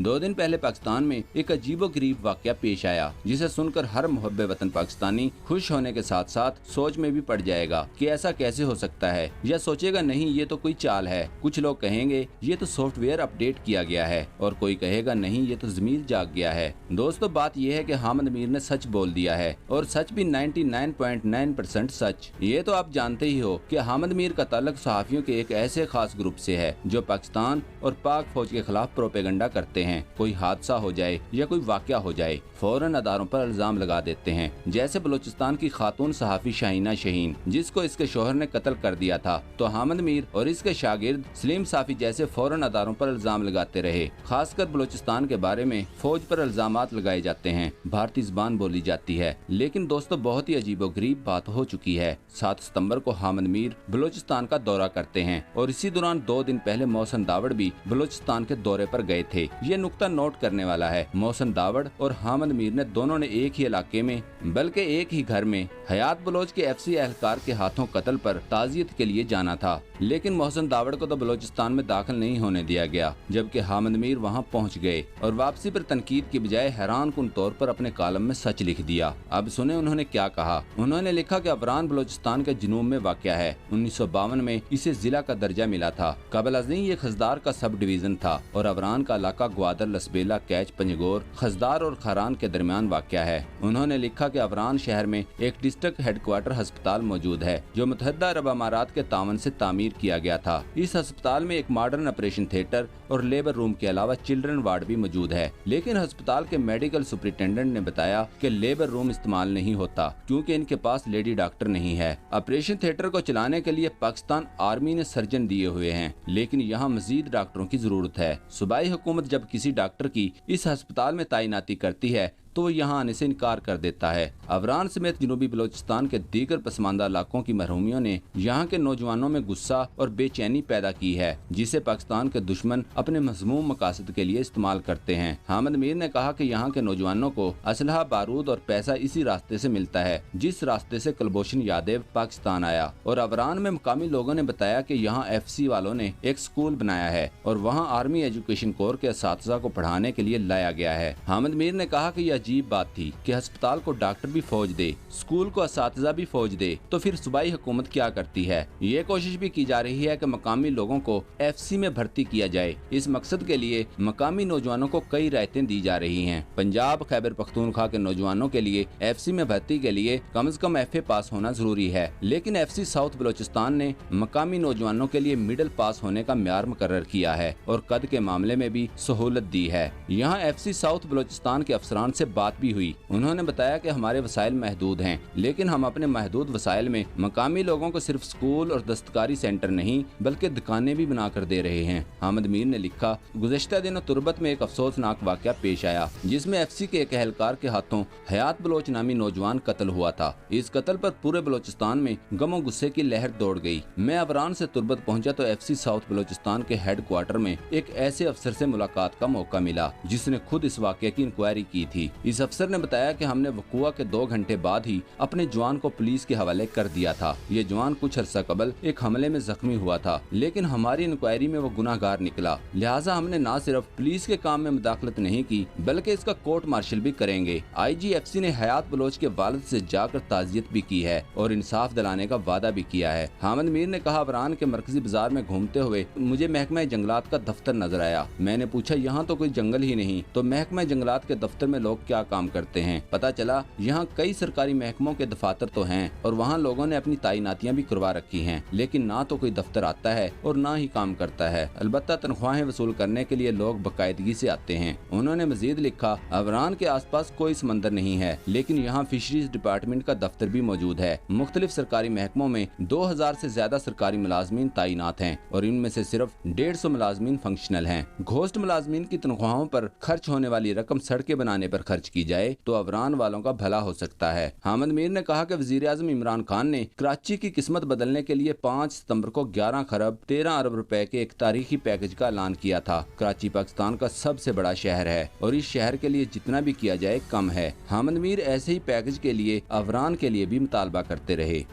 2 दिन पहले पाकिस्तान में एक अजीबोगरीब वाकया पेश आया, जिसे सुनकर हर मुहब्बे वतन पाकिस्तानी खुश होने के साथ साथ सोच में भी पड़ जाएगा कि ऐसा कैसे हो सकता है, या सोचेगा नहीं ये तो कोई चाल है। कुछ लोग कहेंगे ये तो सॉफ्टवेयर अपडेट किया गया है, और कोई कहेगा नहीं ये तो ज़मीर जाग गया है। दोस्तों, बात यह है कि हामिद मीर ने सच बोल दिया है, और सच भी 99.9% सच। ये तो आप जानते ही हो कि हामिद मीर का ताल्लुक सहाफियों के एक ऐसे खास ग्रुप से है जो पाकिस्तान और पाक फौज के खिलाफ प्रोपेगेंडा करते हैं। कोई हादसा हो जाए या कोई वाकया हो जाए, फौरन अदारों पर इल्जाम लगा देते हैं। जैसे बलूचिस्तान की खातून सहाफी शाहीना शहीन, जिसको इसके शोहर ने कत्ल कर दिया था, तो हामिद मीर और इसके शागिर्द सलीम साफी जैसे फौरन अदारों पर इल्जाम लगाते रहे। खासकर बलूचिस्तान के बारे में फौज पर इल्जामात लगाए जाते हैं, भारतीय ज़बान बोली जाती है। लेकिन दोस्तों, बहुत ही अजीबोगरीब बात हो चुकी है। 7 सितंबर को हामिद मीर बलूचिस्तान का दौरा करते हैं, और इसी दौरान 2 दिन पहले मोहसिन दावड़ भी बलूचिस्तान के दौरे पर गए थे। ये नुक्ता नोट करने वाला है। मोहसिन दावड़ और हामिद मीर ने दोनों ने एक ही इलाके में, बल्कि एक ही घर में हयात बलोच के FC एहलकार के हाथों कत्ल पर ताज़ियत के लिए जाना था। लेकिन मोहसिन दावड़ को तो बलूचिस्तान में दाखिल नहीं होने दिया गया, जबकि हामिद मीर वहां पहुंच गए और वापसी पर तनकीद की बजाय हैरान कुन तौर पर अपने कॉलम में सच लिख दिया। अब सुने उन्होंने क्या कहा। उन्होंने लिखा कि अवरान बलूचिस्तान के जुनूब में वाक़या है। 1952 में इसे जिला का दर्जा मिला था। कबल अज़ीं ये खजदार का सब डिवीजन था, और अवरान का इलाका ग्वादर, लसबेला, कैच, पंजगोर, खजदार और खारान के दरमियान वाक़या है। उन्होंने लिखा कि अवरान शहर में एक डिस्ट्रिक्ट हेडक्वार्टर अस्पताल मौजूद है, जो मुत्तहिदा अरब अमारात के तावन से तामीर किया गया था। इस अस्पताल में एक मॉडर्न ऑपरेशन थिएटर और लेबर रूम के अलावा चिल्ड्रन वार्ड भी मौजूद है। लेकिन अस्पताल के मेडिकल सुपरिटेंडेंट ने बताया कि लेबर रूम इस्तेमाल नहीं होता, क्योंकि इनके पास लेडी डॉक्टर नहीं है। ऑपरेशन थिएटर को चलाने के लिए पाकिस्तान आर्मी ने सर्जन दिए हुए हैं, लेकिन यहाँ मजीद डॉक्टरों की जरूरत है। सूबाई हुकूमत जब किसी डॉक्टर की इस अस्पताल में तैनाती करती है तो वो यहाँ आने से इनकार कर देता है। अवरान समेत जनूबी बलोचिस्तान के दीगर पसमानदा इलाकों की महरूमियों ने यहाँ के नौजवानों में गुस्सा और बेचैनी पैदा की है, जिसे पाकिस्तान के दुश्मन अपने मज़मूम मकासद के लिए इस्तेमाल करते हैं। हामिद मीर ने कहा कि यहाँ के नौजवानों को असलहा, बारूद और पैसा इसी रास्ते से मिलता है जिस रास्ते से कुलभूषण यादव पाकिस्तान आया। और अवरान में मुकामी लोगों ने बताया कि यहाँ FC वालों ने एक स्कूल बनाया है और वहाँ आर्मी एजुकेशन कोर के असातिज़ा को पढ़ाने के लिए लाया गया है। हामिद मीर ने कहा कि अजीब बात थी कि अस्पताल को डॉक्टर भी फौज दे, स्कूल को असातिज़ा भी फौज दे, तो फिर सूबाई हुकूमत क्या करती है। ये कोशिश भी की जा रही है कि मकामी लोगों को FC में भर्ती किया जाए। इस मकसद के लिए मकामी नौजवानों को कई रायतें दी जा रही हैं। पंजाब, खैबर पख्तूनख्वा के नौजवानों के लिए FC में भर्ती के लिए कम से कम FA पास होना जरूरी है, लेकिन FC साउथ बलोचिस्तान ने मकामी नौजवानों के लिए मिडिल पास होने का म्यार मुकर्रर किया है और कद के मामले में भी सहूलत दी है। यहाँ FC साउथ बलोचिस्तान के अफसरान से बात भी हुई। उन्होंने बताया कि हमारे वसाइल महदूद हैं, लेकिन हम अपने महदूद वसाइल में मकामी लोगों को सिर्फ स्कूल और दस्तकारी सेंटर नहीं बल्कि दुकानें भी बना कर दे रहे हैं। हामिद मीर ने लिखा, गुज़श्ता दिनों तुरबत में एक अफसोसनाक वाकया पेश आया, जिसमें FC के एक एहलकार के हाथों हयात बलोच नामी नौजवान कत्ल हुआ था। इस कत्ल पर पूरे बलोचिस्तान में गमो गुस्से की लहर दौड़ गई। मैं अवरान से तुरबत पहुंचा तो FC साउथ बलोचिस्तान के हेडक्वार्टर में एक ऐसे अफसर से मुलाकात का मौका मिला जिसने खुद इस वाकये की इंक्वायरी की थी। इस अफसर ने बताया कि हमने वक़ुआ के 2 घंटे बाद ही अपने जवान को पुलिस के हवाले कर दिया था। ये जवान कुछ अरसा कबल एक हमले में जख्मी हुआ था, लेकिन हमारी इंक्वायरी में वो गुनाहगार निकला। लिहाजा हमने न सिर्फ पुलिस के काम में मुदाखलत नहीं की बल्कि इसका कोर्ट मार्शल भी करेंगे। IG FC ने हयात बलोच के वालिद से जाकर ताज़ियत भी की है और इंसाफ दिलाने का वादा भी किया है। हामिद मीर ने कहा, अवरान के मरकजी बाजार में घूमते हुए मुझे महकमा जंगलात का दफ्तर नजर आया। मैंने पूछा, यहाँ तो कोई जंगल ही नहीं, तो महकमा जंगलात के दफ्तर में लोग क्या काम करते हैं। पता चला यहाँ कई सरकारी महकमों के दफातर तो हैं और वहाँ लोगों ने अपनी तैनातियां भी करवा रखी हैं, लेकिन ना तो कोई दफ्तर आता है और ना ही काम करता है। अलबत्ता तनख्वाहें वसूल करने के लिए लोग बाकायदगी से आते हैं। उन्होंने मजीद लिखा, अवरान के आसपास कोई समंदर नहीं है, लेकिन यहाँ फिशरीज डिपार्टमेंट का दफ्तर भी मौजूद है। मुख्तलिफ सरकारी महकमों में 2000 से ज्यादा सरकारी मुलाजमीन तैनात हैं और इनमें से सिर्फ 150 मुलाजमीन फंक्शनल हैं। घोस्ट मुलाजमीन की तनख्वाहों पर खर्च होने वाली रकम सड़कें बनाने पर खर्च की जाए तो अवरान वालों का भला हो सकता है। हामिद मीर ने कहा कि वजीर आज़म इमरान खान ने कराची की किस्मत बदलने के लिए 5 सितंबर को 11 खरब 13 अरब रुपए के एक तारीखी पैकेज का ऐलान किया था। कराची पाकिस्तान का सबसे बड़ा शहर है और इस शहर के लिए जितना भी किया जाए कम है। हामिद मीर ऐसे ही पैकेज के लिए अवरान के लिए भी मुतालबा करते रहे।